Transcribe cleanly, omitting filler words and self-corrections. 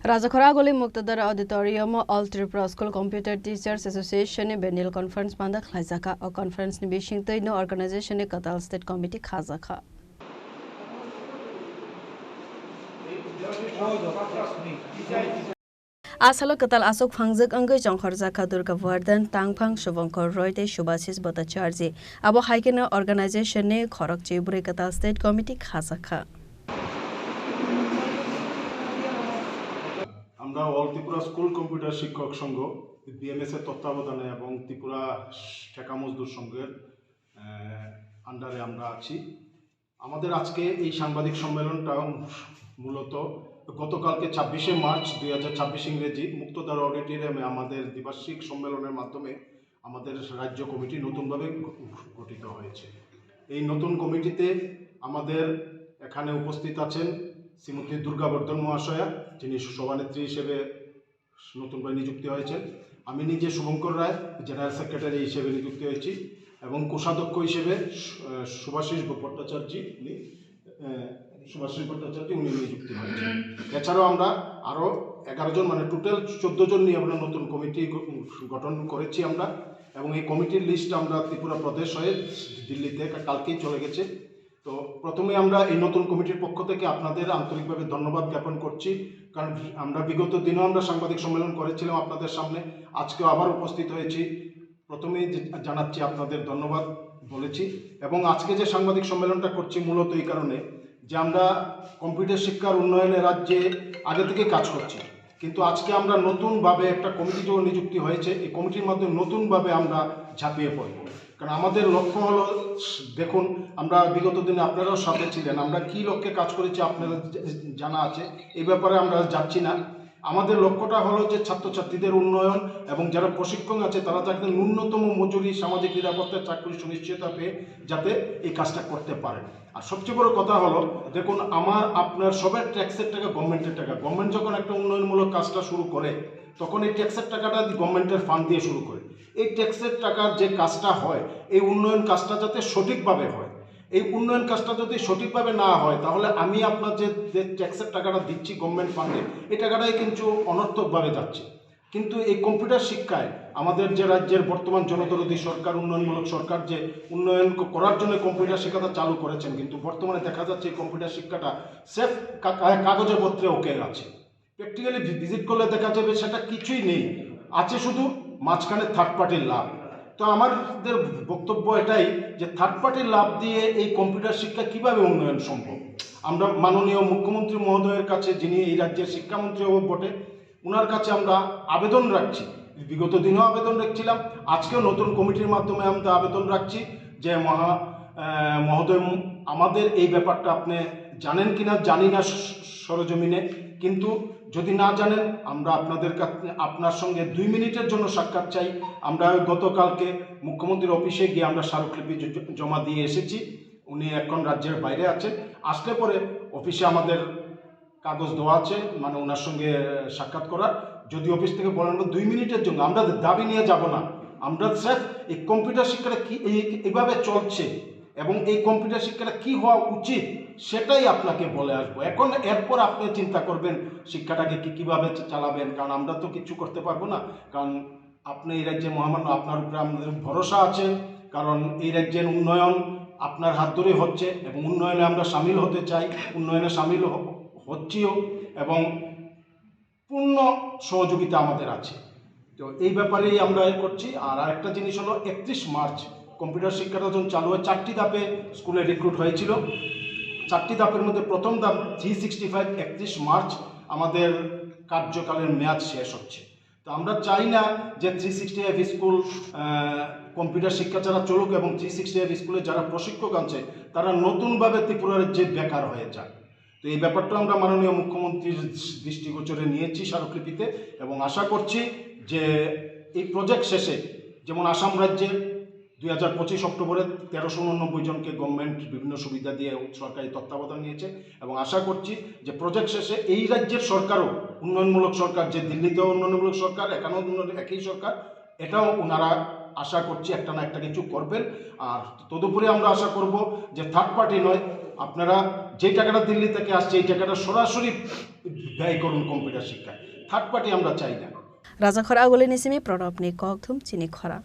Rajakhoragoli Muqtadar Auditorium All Tripura School Computer Teachers Association Benil Conference Panda Khazaka or Conference ni Bishing no organization Katal State Committee Khazaka. Asalo Katal Asok Fangzak Angay Jongkhorzaka Durga Vardhan Tangphang Shubhankar Roy de Shubhashis Bhattacharya Abo Haikena organization ne Khorok Chiburi Katal State Committee Khazaka. আমরা all Tripura school computer শিক্ষক সংঘ BMS এর তত্ত্বাবধানে এবং ত্রিপুরা ঠেকা মজদুর সংঘের আন্ডারে আমরা আছি। আমাদের আজকে এই সাংবাদিক সম্মেলনটা মূলত গতকালকে 26শে মার্চ 2026 ইংরেজি মুক্তধারা অডিটোরিয়ামে আমাদের দ্বিবার্ষিক সম্মেলনের মাধ্যমে আমাদের রাজ্য কমিটি নতুনভাবে গঠিত হয়েছে। এই নতুন কমিটিতে আমাদের এখানে উপস্থিত আছেন শ্রীমতী দুর্গা বর্ধন মহাশয়া, যিনি সভানেত্রী হিসেবে নতুনভাবে নিযুক্তি হয়েছেন। আমি নিজে শুভঙ্কর রায় জেনারেল সেক্রেটারি হিসেবে নিযুক্তি হয়েছি এবং কোষাধ্যক্ষ হিসেবে সুভাষিস ভট্টাচার্য উনি নিযুক্তি হয়েছেন। এছাড়াও আমরা আরও 11 জন মানে টোটাল 14 জন নিয়ে আমরা নতুন কমিটি গঠন করেছি আমরা, এবং এই কমিটির লিস্ট আমরা ত্রিপুরা প্রদেশ হয়ে দিল্লিতে কালকেই চলে গেছে। তো প্রথমে আমরা এই নতুন কমিটির পক্ষ থেকে আপনাদের আন্তরিকভাবে ধন্যবাদ জ্ঞাপন করছি, কারণ আমরা বিগত দিনেও আমরা সাংবাদিক সম্মেলন করেছিলাম আপনাদের সামনে, আজকেও আবার উপস্থিত হয়েছি। প্রথমেই জানাচ্ছি আপনাদের ধন্যবাদ বলেছি। এবং আজকে যে সাংবাদিক সম্মেলনটা করছি মূলত এই কারণে যে আমরা কম্পিউটার শিক্ষার উন্নয়নে রাজ্যে আগে থেকে কাজ করছি, কিন্তু আজকে আমরা নতুনভাবে একটা কমিটি যখন নিযুক্তি হয়েছে, এই কমিটির মাধ্যমে নতুনভাবে আমরা ঝাঁপিয়ে পড়ব। কারণ আমাদের লক্ষ্য হলো, দেখুন আমরা বিগত দিনে আপনারাও সাথে ছিলেন, আমরা কি লক্ষ্যে কাজ করেছি আপনাদের জানা আছে, এই ব্যাপারে আমরা যাচ্ছি না। আমাদের লক্ষ্যটা হলো যে ছাত্রছাত্রীদের উন্নয়ন এবং যারা প্রশিক্ষণ আছে তারা যাতে ন্যূনতম মজুরি, সামাজিক নিরাপত্তা, চাকরি সুনিশ্চয়তা পেয়ে যাতে এই কাজটা করতে পারেন। আর সবচেয়ে বড় কথা হলো, দেখুন আপনার সবার ট্যাক্সের টাকা গভর্নমেন্টের টাকা। গভর্নমেন্ট যখন একটা উন্নয়নমূলক কাজটা শুরু করে তখন এই ট্যাক্সের টাকাটা গভর্নমেন্টের ফান্ড দিয়ে শুরু করে। এই ট্যাক্সের টাকার যে কাজটা হয়, এই উন্নয়ন কাজটা যাতে সঠিকভাবে হয়, এই উন্নয়ন কাজটা যদি সঠিকভাবে না হয় তাহলে আমি আপনার যে ট্যাক্সের টাকাটা দিচ্ছি গভর্নমেন্ট ফান্ডে, এই টাকাটাই কিন্তু অনর্থকভাবে যাচ্ছে। কিন্তু এই কম্পিউটার শিক্ষায় আমাদের যে রাজ্যের বর্তমান জনদরদী সরকার, উন্নয়নমূলক সরকার যে উন্নয়ন করার জন্য কম্পিউটার শিক্ষাটা চালু করেছেন, কিন্তু বর্তমানে দেখা যাচ্ছে এই কম্পিউটার শিক্ষাটা সেফ কাগজে পত্রে ওকে আছে। প্র্যাকটিক্যালি ভিজিট করলে দেখা যাবে সেটা কিছুই নেই, আছে শুধু মাঝখানে থার্ড পার্টির লাভ। তো আমাদের বক্তব্য এটাই যে থার্ড পার্টির লাভ দিয়ে এই কম্পিউটার শিক্ষা কিভাবে উন্নয়ন সম্ভব। আমরা মাননীয় মুখ্যমন্ত্রী মহোদয়ের কাছে, যিনি এই রাজ্যের শিক্ষামন্ত্রীও বটে, ওনার কাছে আমরা আবেদন রাখছি, বিগত দিনেও আবেদন রাখছিলাম, আজকেও নতুন কমিটির মাধ্যমে আমরা আবেদন রাখছি যে মহোদয় আমাদের এই ব্যাপারটা আপনি জানেন কিনা জানি না সরজমিনে, কিন্তু যদি না জানেন আমরা আপনার সঙ্গে 2 মিনিটের জন্য সাক্ষাৎ চাই। আমরা গতকালকে মুখ্যমন্ত্রীর অফিসে গিয়ে আমরা স্মারকলিপি জমা দিয়ে এসেছি। উনি এখন রাজ্যের বাইরে আছেন, আসলে পরে অফিসে আমাদের কাগজ দেওয়া আছে, মানে ওনার সঙ্গে সাক্ষাৎ করার। যদি অফিস থেকে বলেন 2 মিনিটের জন্য, আমরা দাবি নিয়ে যাব না, আমরা স্যার এই কম্পিউটার শিক্ষাটা কি এইভাবে চলছে এবং এই কম্পিউটার শিক্ষাটা কি হওয়া উচিত সেটাই আপনাকে বলে আসবো। এখন এরপর আপনি চিন্তা করবেন শিক্ষাটাকে কীভাবে চালাবেন, কারণ আমরা তো কিছু করতে পারবো না, কারণ আপনি এই রাজ্যে মহামান্য, আপনার উপরে আমাদের ভরসা আছে, কারণ এই রাজ্যের উন্নয়ন আপনার হাত ধরে হচ্ছে এবং উন্নয়নে আমরা সামিল হতে চাই, উন্নয়নে সামিল হচ্ছিও এবং পূর্ণ সহযোগিতা আমাদের আছে। তো এই ব্যাপারেই আমরা করছি। আর আরেকটা জিনিস হলো 31 মার্চ কম্পিউটার শিক্ষাটা যখন চালু হয়, 4টি ধাপে স্কুলে রিক্রুট হয়েছিল। 4টি ধাপের মধ্যে প্রথম ধাপ 365, 31 মার্চ আমাদের কার্যকালের মেয়াদ শেষ হচ্ছে। তো আমরা চাই না যে 365 স্কুল কম্পিউটার শিক্ষা ছাড়া চলুক এবং 365 স্কুলে যারা প্রশিক্ষক আছে তারা নতুনভাবে ত্রিপুরার যে বেকার হয়ে যায়। তো এই ব্যাপারটা আমরা মাননীয় মুখ্যমন্ত্রীর দৃষ্টিগোচরে নিয়েছি স্মারকলিপিতে, এবং আশা করছি যে এই প্রজেক্ট শেষে, যেমন আসাম রাজ্যে 2025 অক্টোবরে 1389 জনকে গভর্নমেন্ট বিভিন্ন সুবিধা দিয়ে সরকারি তত্ত্বাবধান নিয়েছে, এবং আশা করছি যে প্রজেক্ট শেষে এই রাজ্যের সরকারও উন্নয়নমূলক সরকার, যে দিল্লিতেও উন্নয়নমূলক সরকার, এখানেও একই সরকার, এটাও ওনারা আশা করছি একটা না একটা কিছু করবেন। আর তদুপরি আমরা আশা করব যে থার্ড পার্টি নয়, আপনারা যে টাকাটা দিল্লি থেকে আসছে এই টাকাটা সরাসরি ব্যয় করুন কম্পিউটার শিক্ষায়। থার্ড পার্টি আমরা চাই না। রাজাখরা আগলে নিসিমি প্রণব নি ককথুম চিনি খরা।